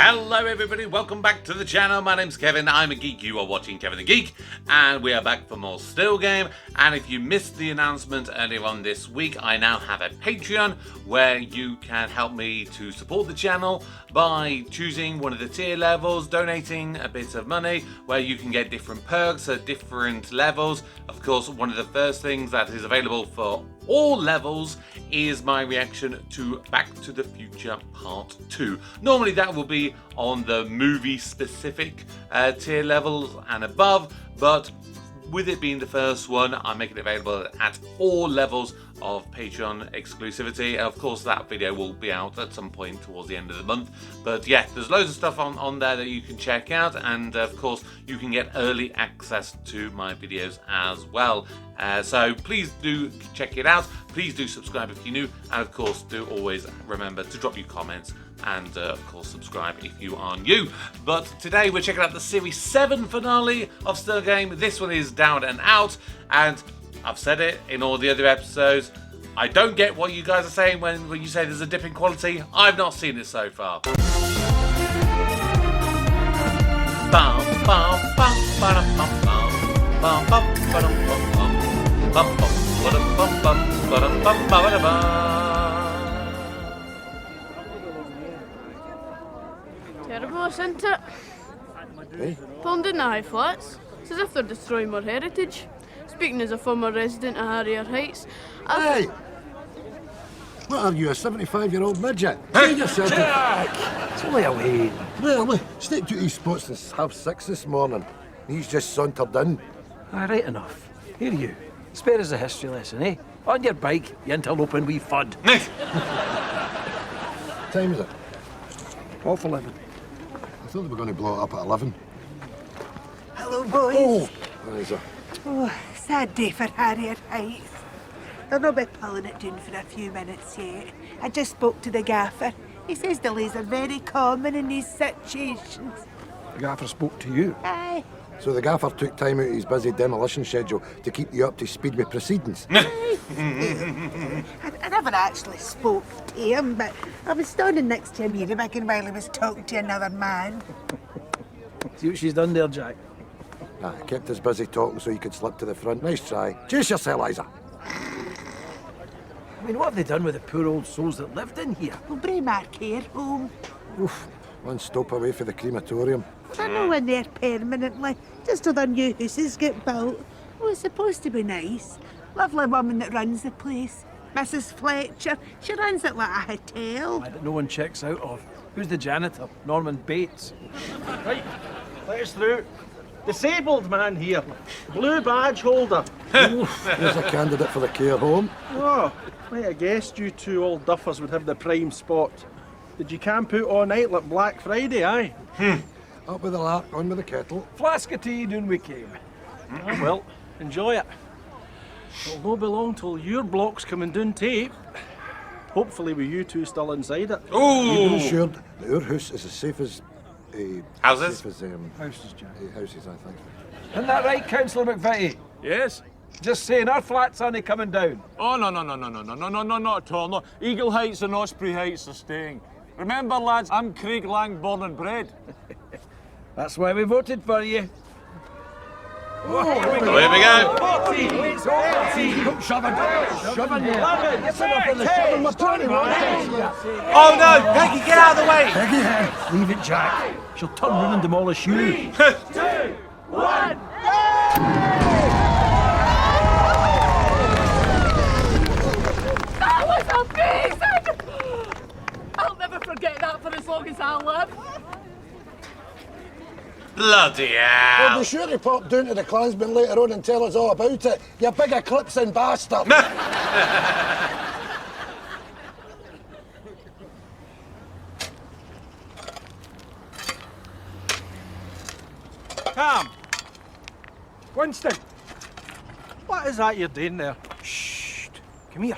Hello everybody, welcome back to the channel. My name's Kevin, I'm a geek, you are watching Kevin the Geek, and we are back for more Still Game. And if you missed the announcement earlier on this week, I now have a Patreon where you can help me to support the channel by choosing one of the tier levels, donating a bit of money, where you can get different perks at different levels. Of course, one of the first things that is available for all levels is my reaction to Back to the Future Part 2. Normally that will be on the movie specific tier levels and above, but with it being the first one, I'm making it available at all levels of Patreon exclusivity. And of course that video will be out at some point towards the end of the month. But yeah, there's loads of stuff on there that you can check out, and of course you can get early access to my videos as well. So please do check it out. Please do subscribe if you're new, and of course do always remember to drop your comments and of course subscribe if you are new. But today we're checking out the Series 7 finale of Still Game. This one is Down and Out, and I've said it in all the other episodes, I don't get what you guys are saying when you say there's a dip in quality. I've not seen it so far. Terrible, isn't it? Hey? Pulling down the high flats. It's as if they're destroying our heritage. Speaking as a former resident of Harrier Heights, Hey! What are you, a 75-year-old midget? Hey, yourself. Jack! It's only a wee. Well, we stepped out of his spots since 6:30 this morning. He's just sauntered in. Right enough. Here you. Spare us a history lesson, eh? On your bike, you interloping wee fud. What time is it? 11. I thought they were going to blow it up at 11. Hello, boys. Oh! What is it? Oh, sad day for Harrier Heights. They'll not be pulling it down for a few minutes yet. I just spoke to the gaffer. He says delays are very common in these situations. The gaffer spoke to you. Aye. So the gaffer took time out of his busy demolition schedule to keep you up to speed with proceedings. I never actually spoke to him, but I was standing next to him here while he was talking to another man. See what she's done there, Jack? Ah, kept us busy talking so you could slip to the front. Nice try. Chase yourself, Liza. I mean, what have they done with the poor old souls that lived in here? We'll bring our care home. Oof. One stop away for the crematorium. I know in there permanently, just till their new houses get built. Oh, it's supposed to be nice. Lovely woman that runs the place. Mrs. Fletcher. She runs it like a hotel. That no one checks out of. Who's the janitor? Norman Bates. Right, let us through. Disabled man here. Blue badge holder. Here's a candidate for the care home. Oh, might have guessed you two old duffers would have the prime spot. Did you camp out all night like Black Friday, aye? Up with the lark, on with the kettle. Flask of tea, noon we came. Oh, well, enjoy it. It'll no be long till your block's coming down tape. Hopefully with you two still inside it. You've been assured that our house is as safe as... Houses? Safe as, Houses, Jack. houses, I think. Isn't that right, Councillor McVitie? Yes? Just saying, our flats aren't coming down. Oh, no, not at all. No. Eagle Heights and Osprey Heights are staying. Remember, lads, I'm Craig Lang, born and bred. That's why we voted for you. Here we go. 14, 18, Come shoving. Shoving there. Get some up in the shoving. We're 21. Oh no, Peggy, get out of the way! Peggy, hen. Leave it, Jack. She'll turn round and demolish you. 2, 1. that was amazing! I'll never forget that for as long as I live. Bloody Well, hell! be sure to pop down to the Klansman later on and tell us all about it, you big eclipsing bastard. Cam. Winston. What is that you're doing there? Shh. Come here.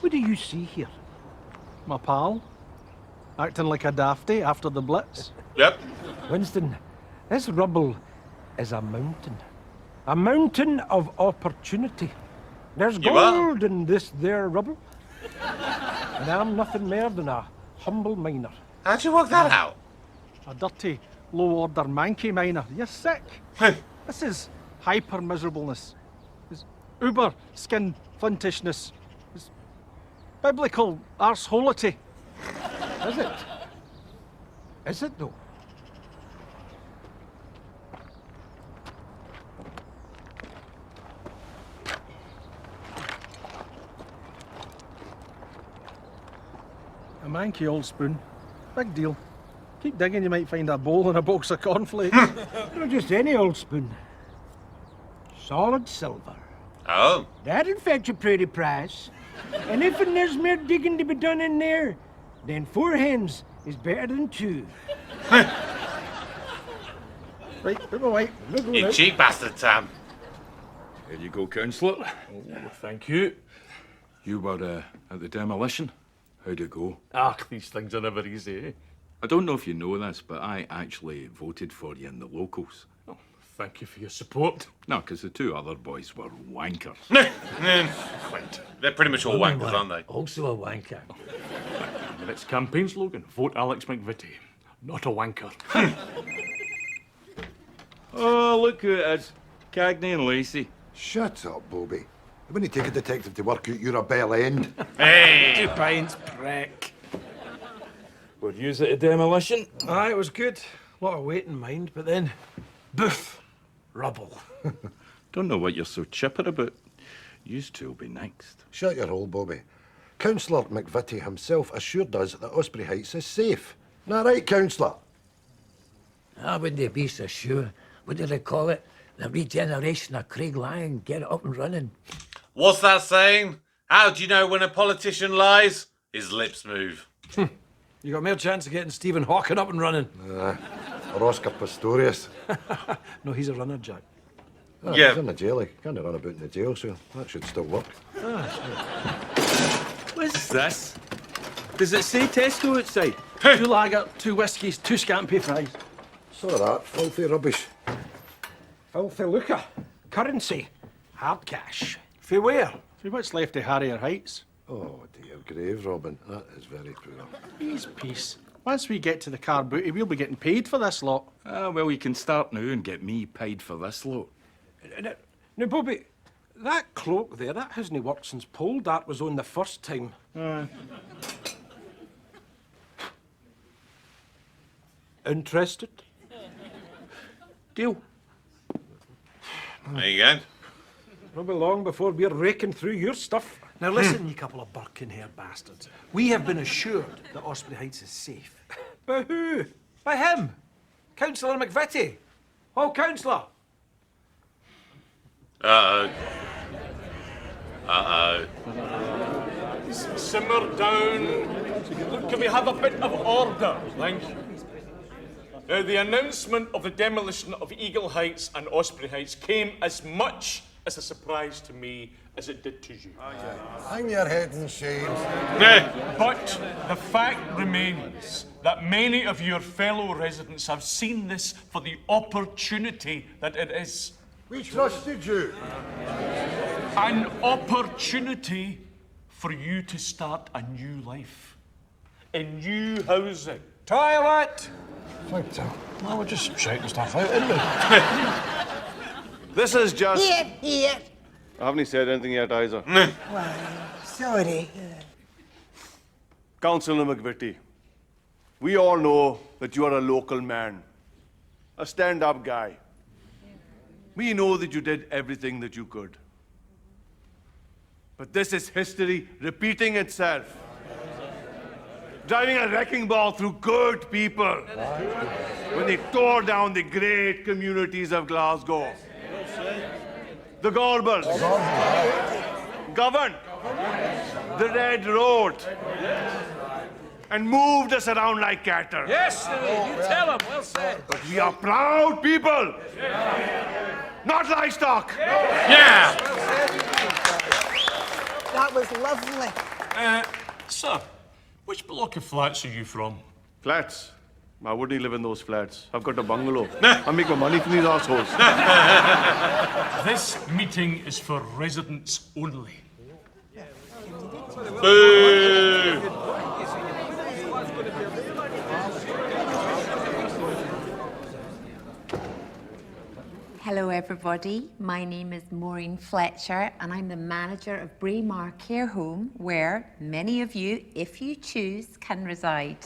What do you see here? My pal. Acting like a dafty after the blitz. Yep. Winston, this rubble is a mountain. A mountain of opportunity. There's You are? gold in this there rubble. And I'm nothing more than a humble miner. How'd you work that out? A dirty, low-order manky miner. You're sick. This is hyper-miserableness. It's uber skin flintishness. It's biblical arseholity. Is it? Is it though? A manky old spoon. Big deal. Keep digging, you might find a bowl and a box of cornflakes. Not just any old spoon. Solid silver. Oh. That'll fetch a pretty price. And if there's more digging to be done in there, then 4 hens is better than 2. Right, put away. You cheap bastard, Sam. Here you go, Councillor. Thank you. You were at the demolition. How'd it go? Ah, these things are never easy, eh? I don't know if you know this, but I actually voted for you in the locals. Oh, thank you for your support. No, because the 2 other boys were wankers. They're pretty much all wankers, aren't they? Also a wanker. And its campaign slogan, vote Alex McVitie, not a wanker. Oh, look who it is. Cagney and Lacey. Shut up, Bobby. When you take a detective to work out, you're a bell end. Hey! 2 pints, prick. Were yous at the demolition? Aye, it was good. A lot of weight in mind, but then, boof, rubble. Don't know what you're so chipper about. Yous 2 will be next. Shut your hole, Bobby. Councillor McVitie himself assured us that Osprey Heights is safe. Not right, Councillor? I wouldn't be so sure. What do they call it? The regeneration of Craig Lang. Get it up and running. What's that saying? How do you know when a politician lies? His lips move. You got more chance of getting Stephen Hawking up and running. Or Oscar Pistorius. No, he's a runner, Jack. Yeah. He's in the jail. He can't run about in the jail, so that should still work. What's this? Does it say Tesco outside? 2 lager, 2 whiskies, 2 scampi fries. Saw that. Filthy rubbish. Filthy lucre. Currency. Hard cash. For where? See what's left of Harrier Heights? Oh, dear grave, Robin. That is very poor. Peace, peace. Once we get to the car booty, we'll be getting paid for this lot. Well, you can start now and get me paid for this lot. Now, Bobby, that cloak there, that hasn't worked since pole dart was on the first time. Interested? Deal. There you go. Probably long before we're raking through your stuff. Now listen, you couple of Birkenhair bastards. We have been assured that Osprey Heights is safe. By who? By him, Councillor McVitie. Oh, Councillor. Uh-oh. Uh-oh. Simmer down. Can we have a bit of order? Thank you. Now, the announcement of the demolition of Eagle Heights and Osprey Heights came as much as a surprise to me as it did to you. Hang your head in shame. But the fact remains that many of your fellow residents have seen this for the opportunity that it is. We trusted you. An opportunity for you to start a new life. In new housing. Toilet. Well, we're just shouting stuff out, isn't we? This is just... Here. I haven't said anything yet, either. Why, sorry. Councillor McVitie, we all know that you are a local man, a stand-up guy. We know that you did everything that you could. But this is history repeating itself. Driving a wrecking ball through good people when they tore down the great communities of Glasgow. The Gorbals governed the Red Road and moved us around like cattle. Yes, you tell him. Well said. But we are proud people, not livestock. Yeah! That was lovely. Sir, which block of flats are you from? Flats? I wouldn't live in those flats. I've got a bungalow. I make my money from these assholes. This meeting is for residents only. Boo! Hello everybody, my name is Maureen Fletcher and I'm the manager of Braemar Care Home where many of you, if you choose, can reside.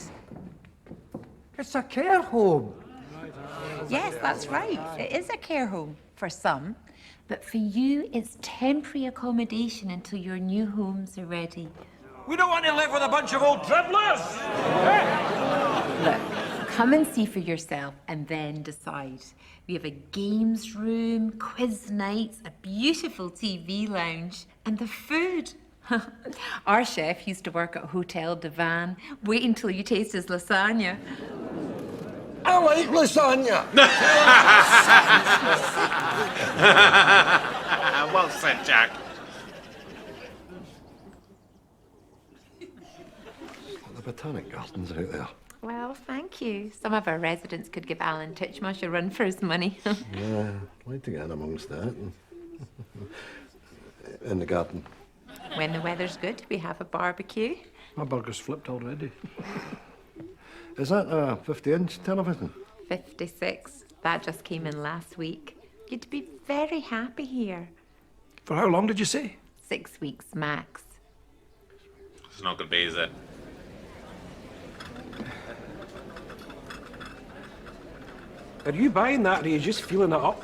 It's a care home. Yes, that's right, it is a care home for some, but for you it's temporary accommodation until your new homes are ready. We don't want to live with a bunch of old dribblers! Look, come and see for yourself and then decide. We have a games room, quiz nights, a beautiful TV lounge, and the food. Our chef used to work at Hotel Divan. Wait until you taste his lasagna. I like lasagna. Well said, Jack. The Botanic Gardens out there. Well, thank you. Some of our residents could give Alan Titchmarsh a run for his money. Yeah, I'd like to get in amongst that. In the garden. When the weather's good, we have a barbecue. My burger's flipped already. Is that a 50-inch television? 56. That just came in last week. You'd be very happy here. For how long did you say? 6 weeks max. It's not going to be, is it? Are you buying that, or are you just feeling it up?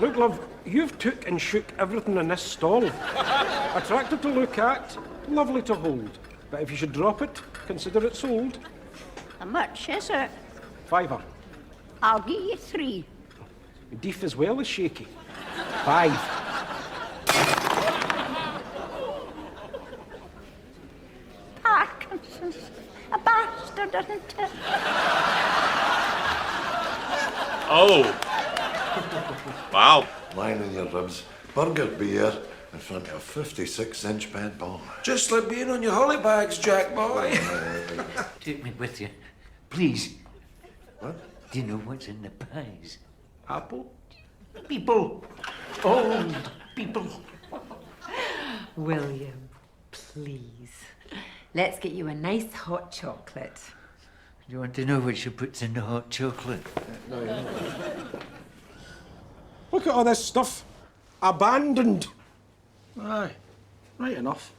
Look, love, you've took and shook everything in this stall. Attractive to look at, lovely to hold. But if you should drop it, consider it sold. How much is it? £5. I'll give you 3. Deef as well as shaky. 5. Parkinson's. A bastard, isn't it? Oh. Wow. Lying in your ribs, burger beer, in front of a 56-inch bed bar. Just like being on your holly bags, Jack boy. Take me with you, please. What? Do you know what's in the pies? Apple? People. Old people. William, please. Let's get you a nice hot chocolate. Do you want to know what she puts in the hot chocolate? Look at all this stuff. Abandoned. Aye, right enough.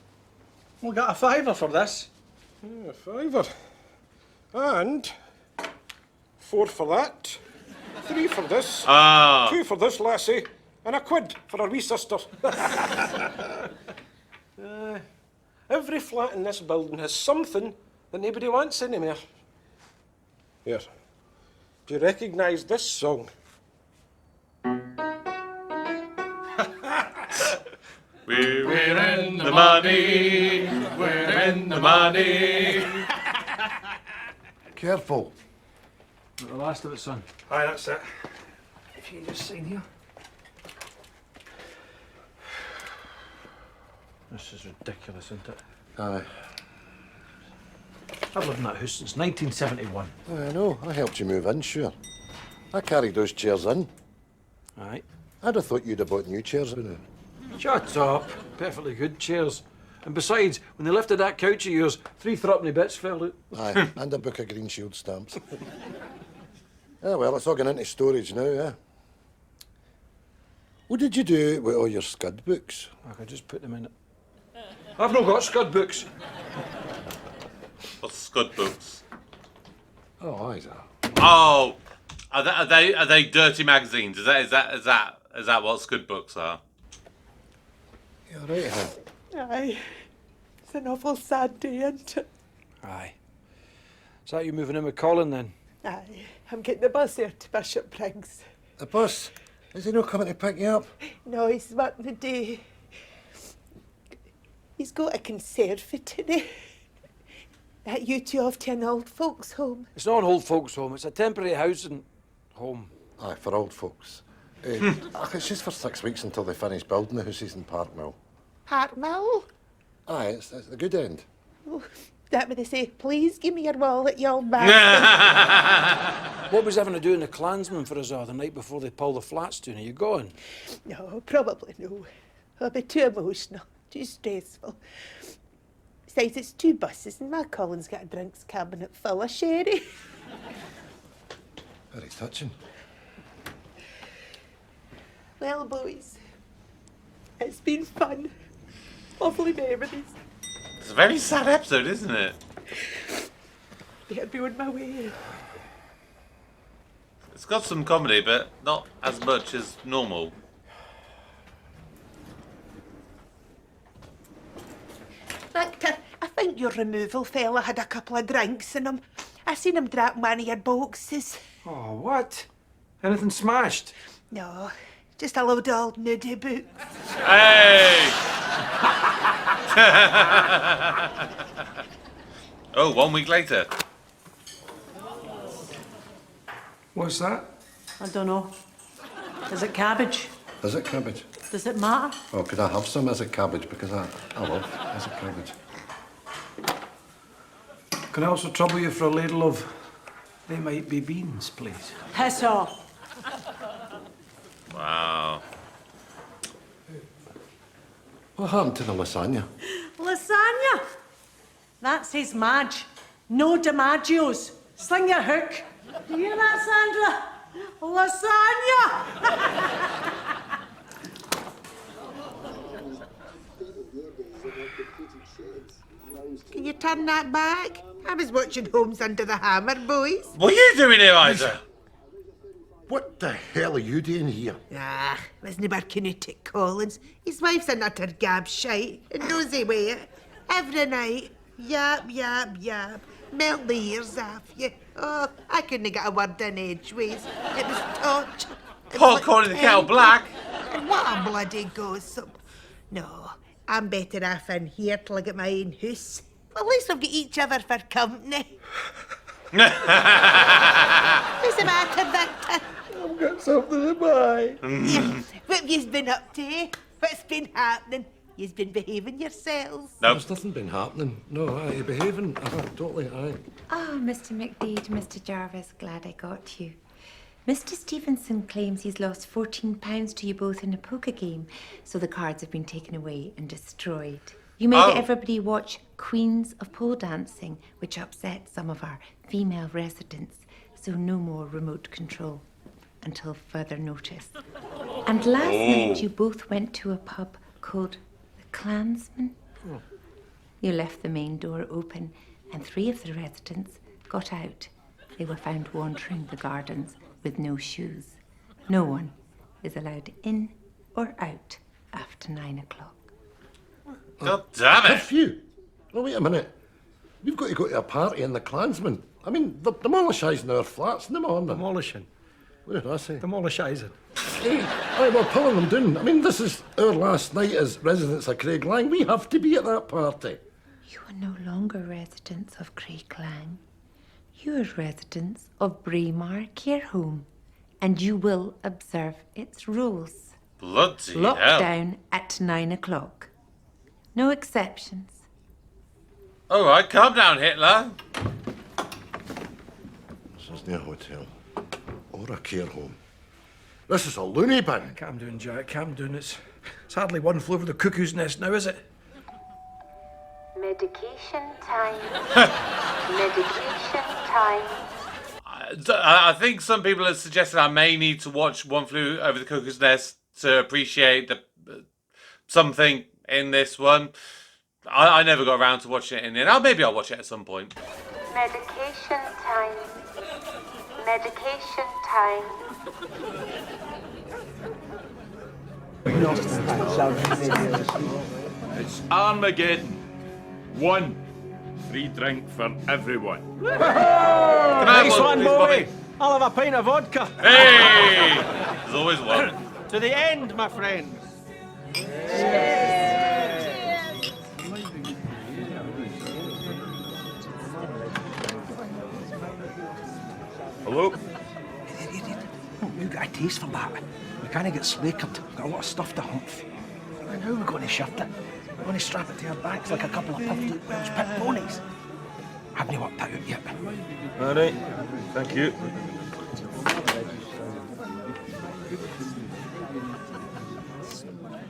We'll get a £5 for this. Yeah, £5. And 4 for that. 3 for this. 2 for this lassie. And a quid for our wee sister. Every flat in this building has something that nobody wants anymore. Here. Do you recognise this song? We're in the money. We're in the money. Careful. The last of it, son. Aye, that's it. If you just sign here. This is ridiculous, isn't it? Aye. I've lived in that house since 1971. I know. I helped you move in, sure. I carried those chairs in. Aye. I'd have thought you'd have bought new chairs by now. Shut up. Perfectly good chairs. And besides, when they lifted that couch of yours, 3 threepenny bits fell out. Aye, and a book of Green Shield stamps. Well, it's all going into storage now, yeah. What did you do with all your scud books? I could just put them in it. I've not got scud books. What's Scud books? Oh, aye, sir. Oh, are they dirty magazines? Is that what Scud books are? You're right, huh? Aye. It's an awful sad day, isn't it? Aye. Is that you moving in with Colin then? Aye. I'm getting the bus here to Bishop Briggs. The bus? Is he not coming to pick you up? No, he's working the day. He's got a conservatory. You two off to an old folks' home. It's not an old folks' home. It's a temporary housing home. Aye, for old folks. It's just for 6 weeks until they finish building the houses in Park Mill. Park Mill? Aye, it's the good end. Oh, That when they say, please give me your wallet, you old bastard. What was having to do in the Klansman for us the night before they pulled the flats down? Are you going? No, probably no. I'll be too emotional, too stressful. Besides, it's 2 buses and my Colin's got a drinks cabinet full of sherry. Very touching. Well, boys, it's been fun. Lovely memories. It's a very sad episode, isn't it? Better be on my way. It's got some comedy, but not as much as normal. Victor, I think your removal fella had a couple of drinks in him. I seen him drop one of your boxes. Oh, what? Anything smashed? No, just a load of old nudie books. Hey! Oh, 1 week later. What's that? I don't know. Is it cabbage? Is it cabbage? Does it matter? Oh, could I have some as a cabbage? Because I love as a cabbage. Can I also trouble you for a ladle of they might be beans, please? Piss off. Wow. What happened to the lasagna? Lasagna? That says Madge. No DiMaggios. Sling your hook. You hear that, Sandra? Lasagna! Can you turn that back? I was watching Holmes Under the Hammer, boys. What are you doing here, Isa? What the hell are you doing here? Ah, wasn't working out at Colin's. His wife's an utter gab shite, and knows he way. Every night, yap, yap, yap. Melt the ears off you. Oh, I couldn't get a word in edgeways. It was torture. Paul calling the kettle black. And what a bloody gossip. No, I'm better off in here till I get my own house. Well, at least we've got each other for company. What's the matter, Victor? I've got something to buy. Yeah. What have you been up to? What's been happening? You've been behaving yourselves. No. There's nothing been happening. No, aye, behaving. Totally, aye. Oh, Mr. McDade, Mr. Jarvis, glad I got you. Mr. Stevenson claims he's lost £14 to you both in a poker game, so the cards have been taken away and destroyed. You made everybody watch Queens of Pole Dancing, which upset some of our female residents, so no more remote control until further notice. And last night you both went to a pub called the Klansman. You left the main door open and 3 of the residents got out. They were found wandering the gardens with no shoes. No one is allowed in or out after 9 o'clock. God damn it! Curfew? Oh, wait a minute. We've got to go to a party in the Klansman. I mean, they're demolishing our flats in the morning. Demolishing? What did I say? Demolishing. Hey, aye, we're pulling them down. I mean, this is our last night as residents of Craig Lang. We have to be at that party. You are no longer residents of Craiglang. You are residents of Braemar Care Home, and you will observe its rules. Bloody hell. Lockdown at 9 o'clock. No exceptions. All right, calm down, Hitler. This isn't a hotel or a care home. This is a loony bin. Calm down, Jack. Calm down. It's hardly 1 flew over the cuckoo's nest now, is it? Medication time. Medication time. I think some people have suggested I may need to watch One Flew Over the Cuckoo's Nest to appreciate the something in this one. I never got around to watching it in the end. Maybe I'll watch it at some point. Medication time. Medication time. It's Armageddon. 1 free drink for everyone. Can I Nice have one, please, boy. Bobby? I'll have a pint of vodka. Hey! There's always one. To the end, my friends. Hello? You got a taste for that. We can't get slakered. Got a lot of stuff to humph. And how are we going to shift it? We're going to strap it to our backs like a couple of puffed out Welsh pit ponies. Haven't worked that out yet. All right. Thank you.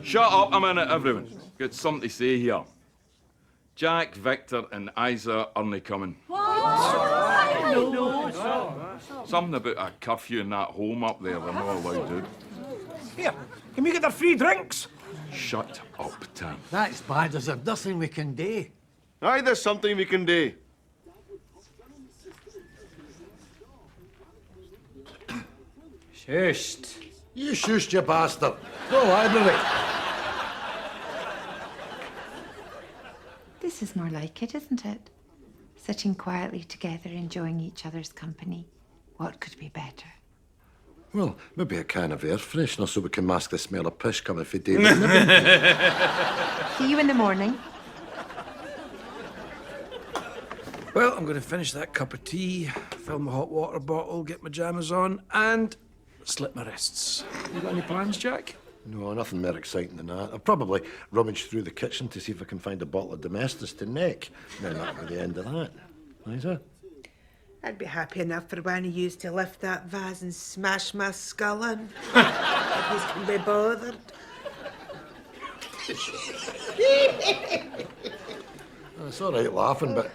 Shut up a minute, everyone. Got something to say here. Jack, Victor, and Isa aren't coming. Something about a curfew in that home up there. They're not allowed to. Here, can we get their free drinks? Shut up, Tim. That's bad. There's nothing we can do. Aye, there's something we can do. Shushed. You shushed, you bastard. No library. This is more like it, isn't it? Sitting quietly together, enjoying each other's company. What could be better? Well, maybe a can of air freshener so we can mask the smell of piss coming from David. See you in the morning. Well, I'm going to finish that cup of tea, fill my hot water bottle, get my jammies on, and slip my wrists. You got any plans, Jack? No, nothing more exciting than that. I'll probably rummage through the kitchen to see if I can find a bottle of Domestos to neck. Then that'll be the end of that. Isa? I'd be happy enough for one of you to lift that vase and smash my skull in. If you can be bothered. It's all right laughing, but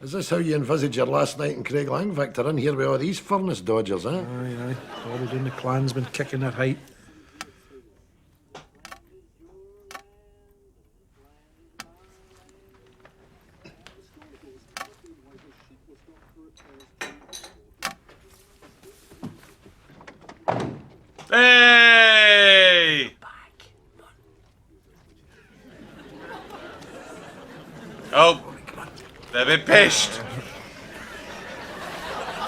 is this how you envisage your last night in Craig Lang, Victor? In here with all these furnace dodgers, eh? Aye. Already doing the Klansmen kicking their height. Hey! Oh, they're a bit pissed.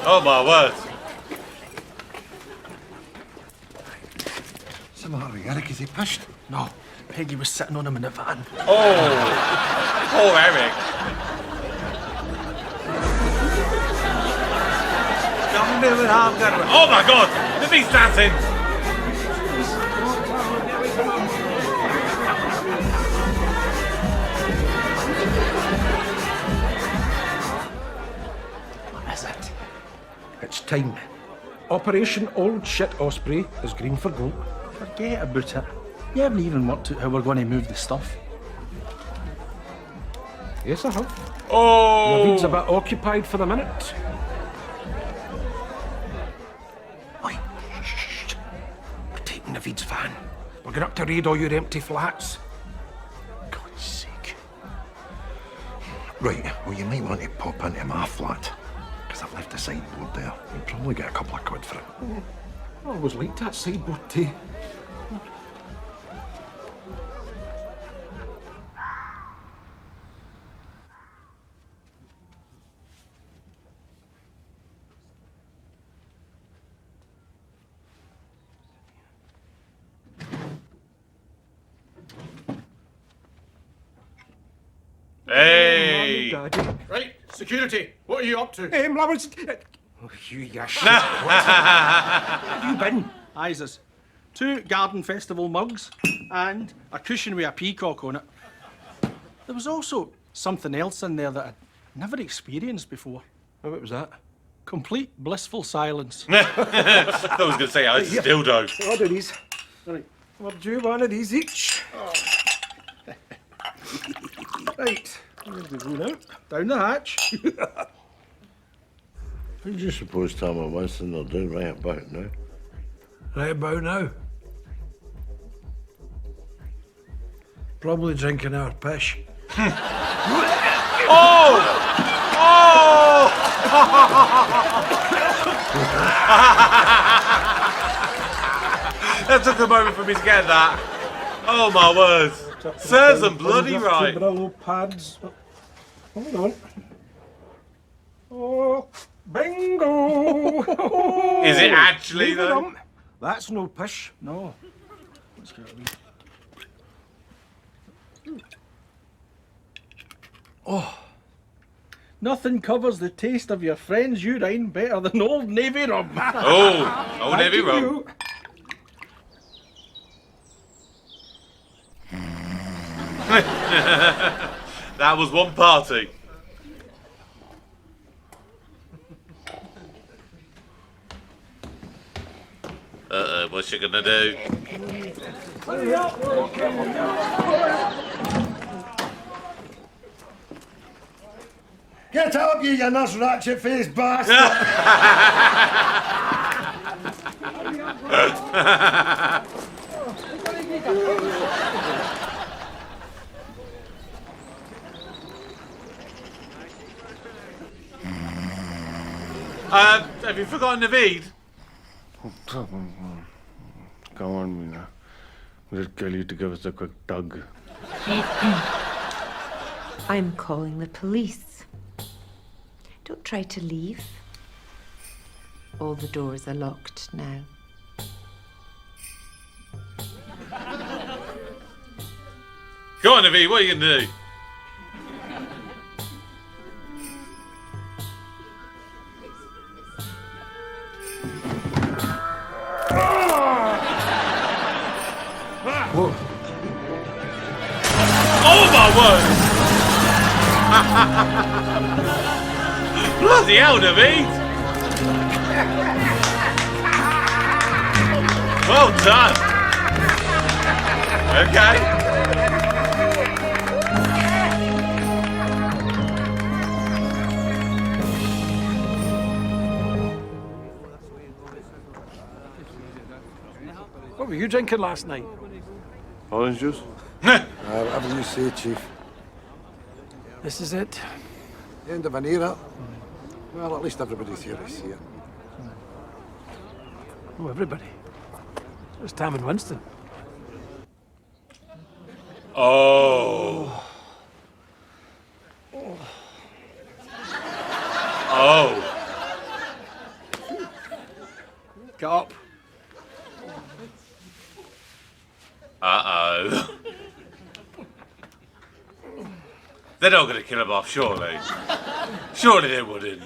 Oh my word. What's the matter with Eric? Is he pissed? No, Peggy was sitting on him in the van. Oh, poor Eric. Oh my god, the beast dancing. What is it? It's time. Operation Old Shit Osprey is green for gold. Forget about it. You haven't even worked out how we're going to move the stuff. Yes, I have. Oh! Naveed's a bit occupied for the minute. Oi, shh. We're taking Naveed's van. We're going up to raid all your empty flats. God's sake. Right, well, you might want to pop into my flat, because I've left a sideboard there. You'll probably get a couple of quid for it. I always liked that sideboard tea. Hey! Right, security, what are you up to? I was... Oh, you shit. Where have you been? Isa's. 2 garden festival mugs and a cushion with a peacock on it. There was also something else in there that I'd never experienced before. Oh, what was that? Complete blissful silence. I was going to say, I still don't. Order these. Right, we'll do one of these each. Right, there we go now. Down the hatch. Who do you suppose Tom and Winston are doing right about now? Right about now. Probably drinking our pish. Oh! Oh! That took a moment for me to get that. Oh my word. Serves them bloody right. Brillo pads. Hold on. Oh, bingo! Is it actually Leave it though? on. That's no pish. No. Let's get a wee. Oh. Nothing covers the taste of your friend's urine better than Old Navy rum. Oh, Old Navy rum. That was one party. What's she gonna do? Get up, you nurse ratchet-faced bastard! Have you forgotten Naveed? Come on, Mina. We'll tell you to give us a quick tug. I'm calling the police. Don't try to leave. All the doors are locked now. Go on, Naveed, what are you gonna do? Whoa. Oh my word! Bloody hell, Naveed! Well done! Okay. What were you drinking last night? Orange juice? Whatever you say, Chief. This is it. End of an era. Well, at least everybody's here to see it. Oh, everybody. It's Tam and Winston. Oh. Oh. Get up. Uh-oh. They're not going to kill him off, surely. Surely they wouldn't.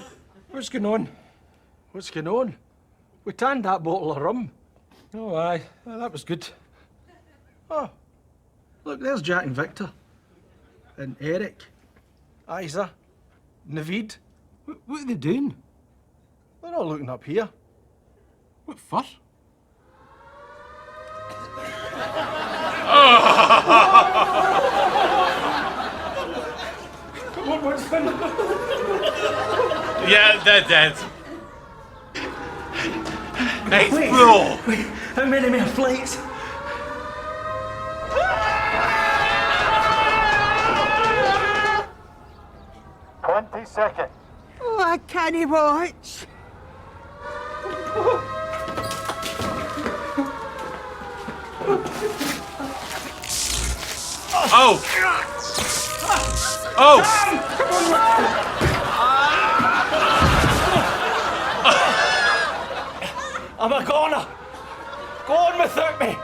What's going on? What's going on? We tanned that bottle of rum. Oh, aye. Well, that was good. Oh, look, there's Jack and Victor. And Eric. Isa. Naveed. What are they doing? They're all looking up here. What for? Yeah, they're dead. Eighth floor. Wait, how many more flights? Seconds. Oh, I can't watch. Oh! Oh! I'm a goner. Go on without me.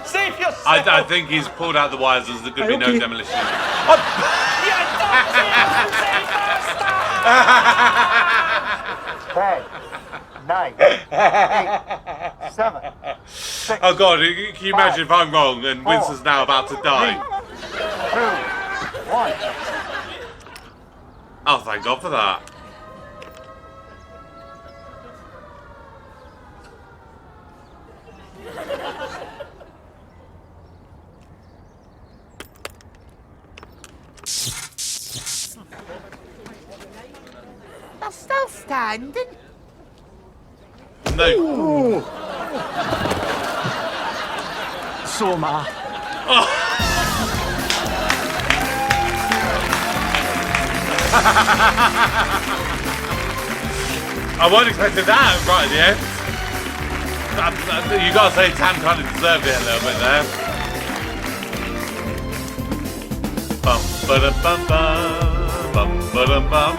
Save yourself. I think he's pulled out the wires. There's going to be no demolition. Ten, 9, 8, 7, 6. Oh God! Can you imagine if I'm wrong and Winston's now about to die? 2, 1. Oh, thank God for that. They're still standing. No. So am I. I wasn't expecting that right at the end. You gotta say Tam kind of deserved it a little bit there. Bum ba bum bum bum bum bum.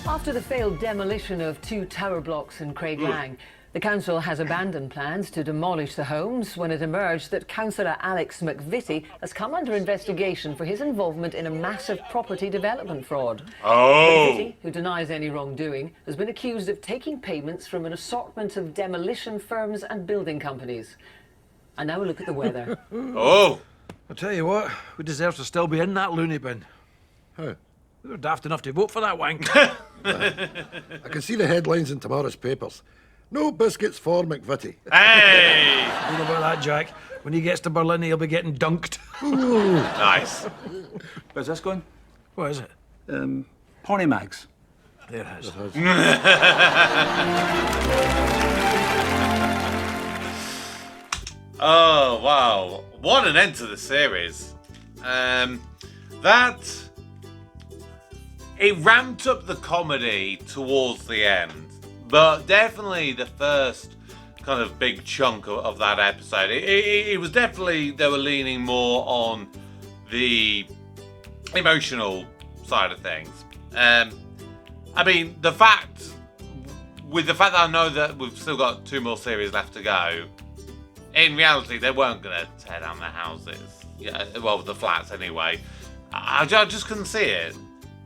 After the failed demolition of 2 tower blocks in Craiglang, the council has abandoned plans to demolish the homes when it emerged that councillor Alex McVitie has come under investigation for his involvement in a massive property development fraud. Oh! McVitie, who denies any wrongdoing, has been accused of taking payments from an assortment of demolition firms and building companies. And now we look at the weather. Oh! I'll tell you what, we deserve to still be in that loony bin. How? We were daft enough to vote for that wank. I can see the headlines in tomorrow's papers. No biscuits for McVitie. Hey! Don't know about that, Jack. When he gets to Berlin, he'll be getting dunked. Nice. Where's this going? What is it? Porny Mags. There it is. Oh, wow. What an end to the series. It ramped up the comedy towards the end, but definitely the first kind of big chunk of that episode, it was definitely, they were leaning more on the emotional side of things. I mean, with the fact that I know that we've still got 2 more series left to go, in reality, they weren't going to tear down their houses. Yeah, well, the flats anyway. I just couldn't see it.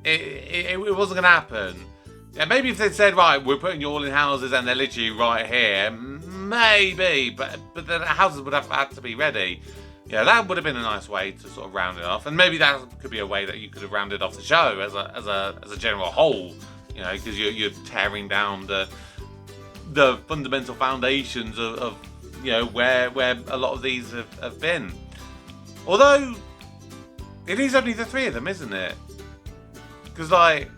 It wasn't going to happen. Yeah, maybe if they'd said, right, we're putting you all in houses and they're literally right here, maybe, but the houses would have had to be ready. Yeah, that would have been a nice way to sort of round it off, and maybe that could be a way that you could have rounded off the show as a general whole. You know, because you're tearing down the fundamental foundations of you know where a lot of these have been. Although it is only the 3 of them, isn't it? Because like,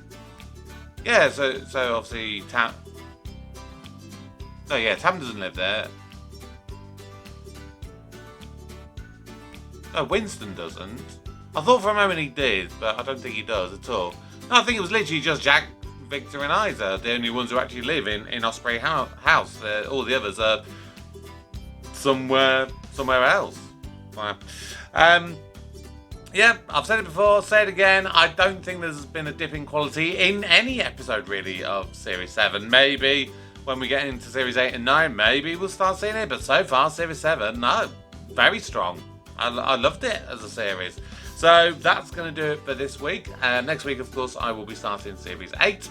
yeah, so obviously Tam. No, yeah, Tam doesn't live there. No, Winston doesn't. I thought for a moment he did, but I don't think he does at all. No, I think it was literally just Jack, Victor, and Isa, the only ones who actually live in Osprey House. All the others are somewhere else. Yeah, I've said it before, say it again. I don't think there's been a dip in quality in any episode really of Series 7. Maybe when we get into Series 8 and 9, maybe we'll start seeing it. But so far, Series 7, no, very strong. I loved it as a series. So that's going to do it for this week. Next week, of course, I will be starting Series 8.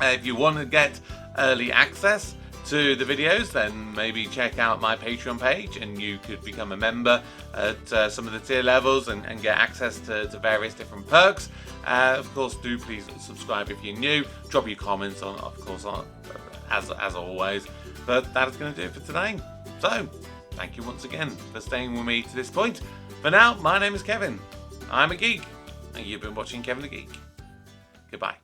If you want to get early access to the videos, then maybe check out my Patreon page and you could become a member at some of the tier levels and get access to various different perks. Of course, do please subscribe if you're new. Drop your comments on, of course, as always. But that is going to do it for today. So, thank you once again for staying with me to this point. For now, my name is Kevin. I'm a geek, and you've been watching Kevin the Geek. Goodbye.